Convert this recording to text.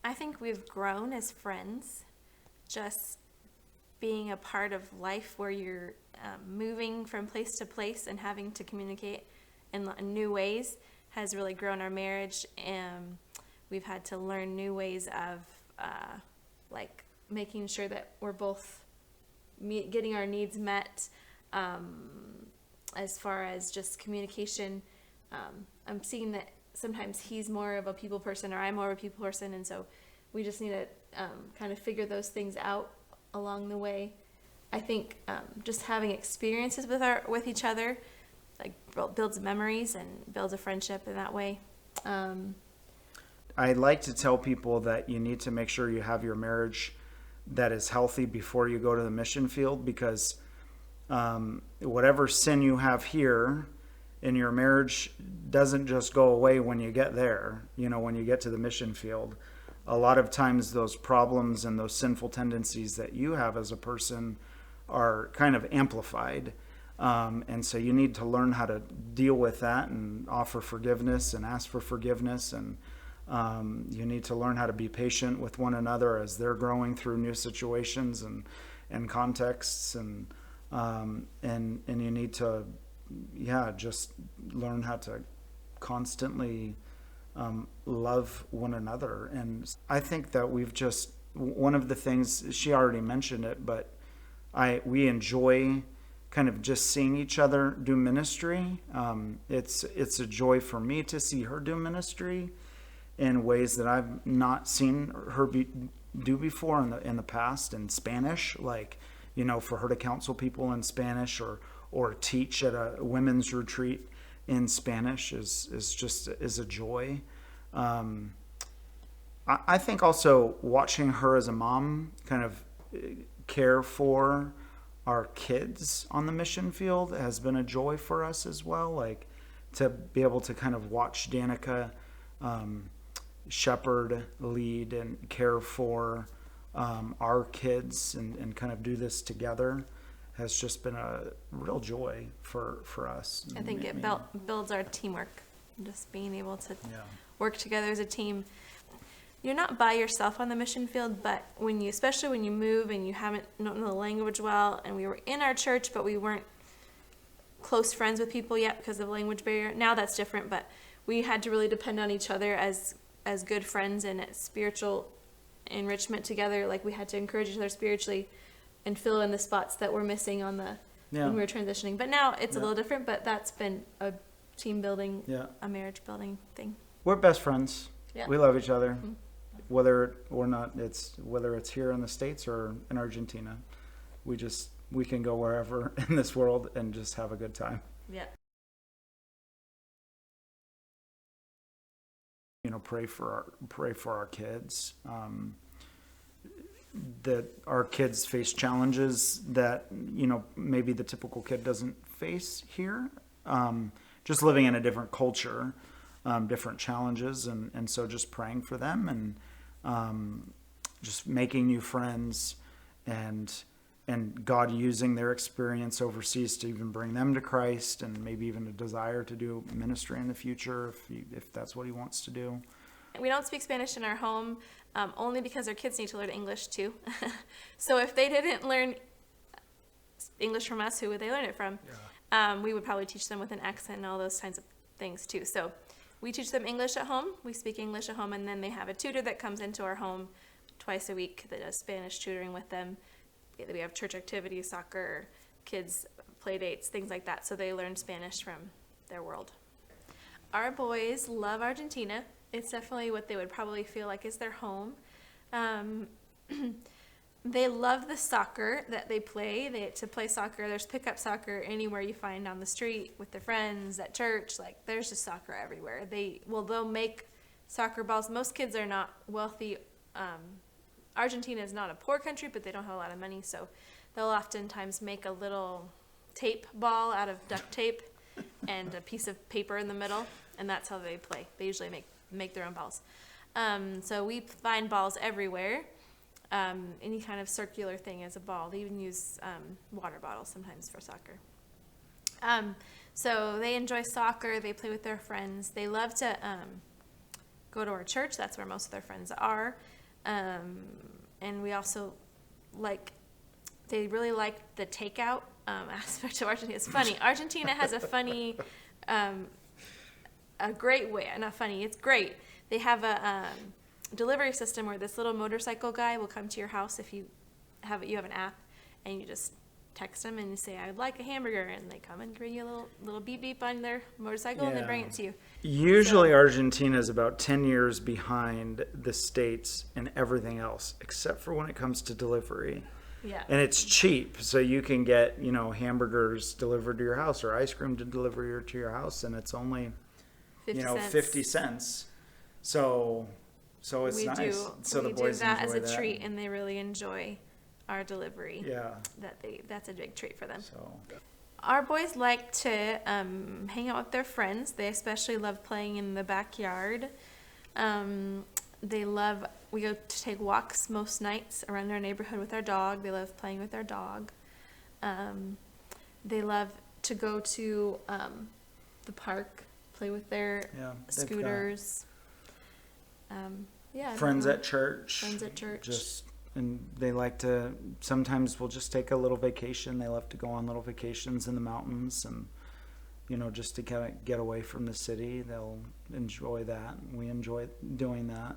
I think we've grown as friends, just being a part of life where you're moving from place to place and having to communicate in new ways has really grown our marriage. And we've had to learn new ways of like making sure that we're both getting our needs met, as far as just communication. I'm seeing that sometimes he's more of a people person or I'm more of a people person, and so we just need to kind of figure those things out along the way. I think just having experiences with each other like builds memories and builds a friendship in that way. I like to tell people that you need to make sure you have your marriage that is healthy before you go to the mission field, because whatever sin you have here in your marriage doesn't just go away when you get there. When you get to the mission field, a lot of times those problems and those sinful tendencies that you have as a person are kind of amplified. And so you need to learn how to deal with that and offer forgiveness and ask for forgiveness. And you need to learn how to be patient with one another as they're growing through new situations and contexts. And you need to, just learn how to constantly love one another. And I think that one of the things, she already mentioned it, but we enjoy kind of just seeing each other do ministry. It's a joy for me to see her do ministry in ways that I've not seen her do before in the past in Spanish, like, for her to counsel people in Spanish or teach at a women's retreat in Spanish is a joy. I think also watching her as a mom kind of care for our kids on the mission field has been a joy for us as well. Like to be able to kind of watch Danica shepherd, lead, and care for our kids and kind of do this together has just been a real joy for us. I think it builds our teamwork, just being able to work together as a team. You're not by yourself on the mission field, but especially when you move and you don't know the language well, and we were in our church, but we weren't close friends with people yet because of the language barrier. Now that's different, but we had to really depend on each other as good friends and spiritual enrichment together. Like we had to encourage each other spiritually and fill in the spots that were missing when we were transitioning. But now it's a little different, but that's been a team building, a marriage building thing. We're best friends. Yeah. We love each other. Mm-hmm. Whether it's here in the States or in Argentina, we can go wherever in this world and just have a good time. Yeah. Pray for our kids. That our kids face challenges that maybe the typical kid doesn't face here. Just living in a different culture, different challenges, and so just praying for them and just making new friends and God using their experience overseas to even bring them to Christ, and maybe even a desire to do ministry in the future if that's what he wants to do. We don't speak Spanish in our home, only because our kids need to learn English too. So if they didn't learn English from us, who would they learn it from? Yeah. We would probably teach them with an accent and all those kinds of things too. So we teach them English at home. We speak English at home, and then they have a tutor that comes into our home twice a week that does Spanish tutoring with them. We have church activities, soccer, kids play dates, things like that. So they learn Spanish from their world. Our boys love Argentina. It's definitely what they would probably feel like is their home. They love the soccer that they play. To play soccer, there's pickup soccer anywhere you find on the street with their friends at church. Like there's just soccer everywhere. They'll make soccer balls. Most kids are not wealthy. Argentina is not a poor country, but they don't have a lot of money, so they'll oftentimes make a little tape ball out of duct tape and a piece of paper in the middle, and that's how they play. They usually make their own balls. So we find balls everywhere. Any kind of circular thing as a ball. They even use water bottles sometimes for soccer. So they enjoy soccer. They play with their friends. They love to go to our church. That's where most of their friends are. And we also they really like the takeout aspect of Argentina. It's funny. Argentina has a funny, a great way. Not funny. It's great. They have a delivery system where this little motorcycle guy will come to your house if you have an app, and you just text them and you say, "I'd like a hamburger," and they come and bring you a little beep beep on their motorcycle and they bring it to you. Usually Argentina is about 10 years behind the States in everything else, except for when it comes to delivery. Yeah. And it's cheap, so you can get, hamburgers delivered to your house or ice cream delivered to your house, and it's only, 50 cents. 50 cents. So it's we nice. Do, so we the boys do that enjoy as a treat, and they really enjoy our delivery. Yeah. That's a big treat for them. So Our boys like to hang out with their friends. They especially love playing in the backyard. We go to take walks most nights around our neighborhood with our dog. They love playing with our dog. They love to go to the park, play with their scooters. Friends at church. Friends at church. And they like to, sometimes we'll just take a little vacation. They love to go on little vacations in the mountains and, just to kind of get away from the city. They'll enjoy that. We enjoy doing that.